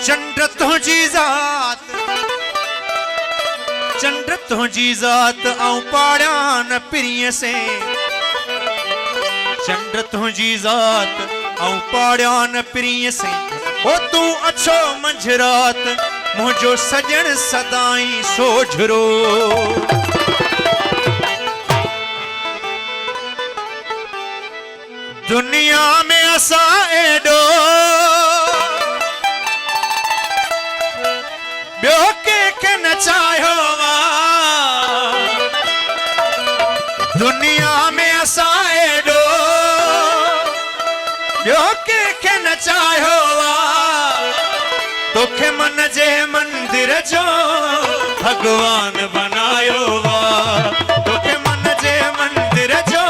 चंड तुझी ज़ात, चंड तुझी ज़ात आऊं पाड़िया न पिरीअ से। चंड तुझी ज़ात आऊं पाड़िया न पिरीअ से। ओ तू अच्छो मंझरात मुझो सजन सदाई सोझरो। दुनिया में असा एडो ब्यो के नचायो वा। दुनिया में असा एडो ब्यो के नचायो वा। तोखे मन जे मंदिर जो भगवान बनायो वा। तोखे मन जे मंदिर जो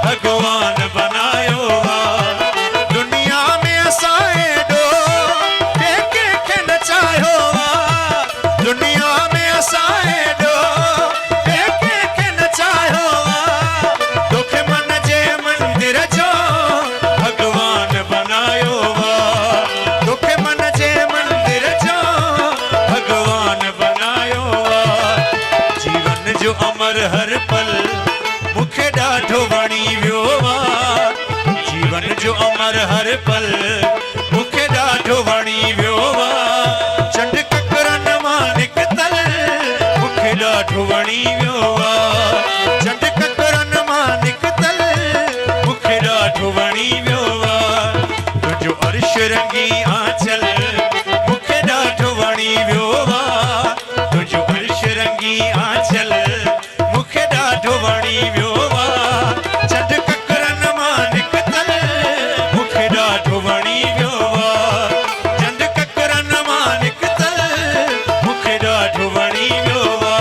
भगवान बनायो वा। दुनिया में असा एडो के नचायो वा। दुनिया में असा एडो के नचायो वा। तोखे मन जे मंदिर जो भगवान बनायो वा। तोखे मन जे मंदिर जो भगवान बनायो वा। जीवन जो अमर हर पल मुखे ॾाढो वणी वियो वा। जीवन जो अमर हर पल मुखे ॾाढो वणी वियो वा। चंड ककरन मां निकतल मुखे ॾाढो वणी वियो वा। चंड ककरन मां निकतल मुखे ॾाढो वणी वियो वा। तुंहिंजो अर्श रंगी आंचल मुखे ॾाढो वणी वियो वा। तुंहिंजो अर्श रंगी आंचल मुखे ॾाढो वणी वियो वा। चंड ककरन मां निकतल मुखे ॾाढो वणी वियो वा। चंड ककरन मां निकतल मुखे ॾाढो वणी वियो वा।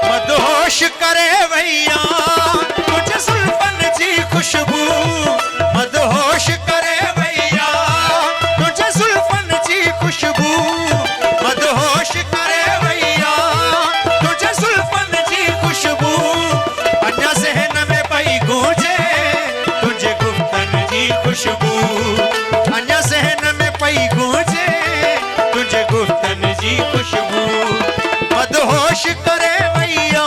मदहोश करे वैया तुझे सुल्फन जी खुशबू। मदहोश करे वैया तुझे सुल्फन जी खुशबू। मदहोश करे वैया तुझे सुल्फन जी खुशबू। अञा ज़हन में पई गूंजे तुझे गुफ्तन जी खुशबू। अञा ज़हन में पई गूंजे तुझे गुफ्तन जी खुशबू। मदहोश करे वैया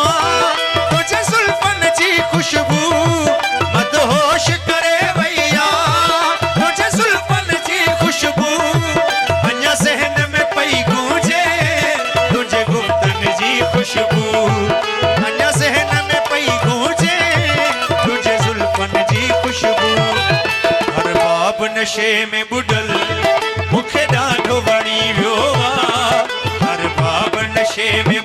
तुझे सुल्फन जी खुशबू। मदहोश करे वैया तुझे सुल्फन जी खुशबू। अञा ज़हन में पई गूंजे तुझे गुफ्तन जी खुशबू। अञा ज़हन में पई गूंजे तुझे सुल्फन जी खुशबू। हर बाब नशे में बुडल मुखे ॾाढो वणी वियो वा। हर बाब नशे में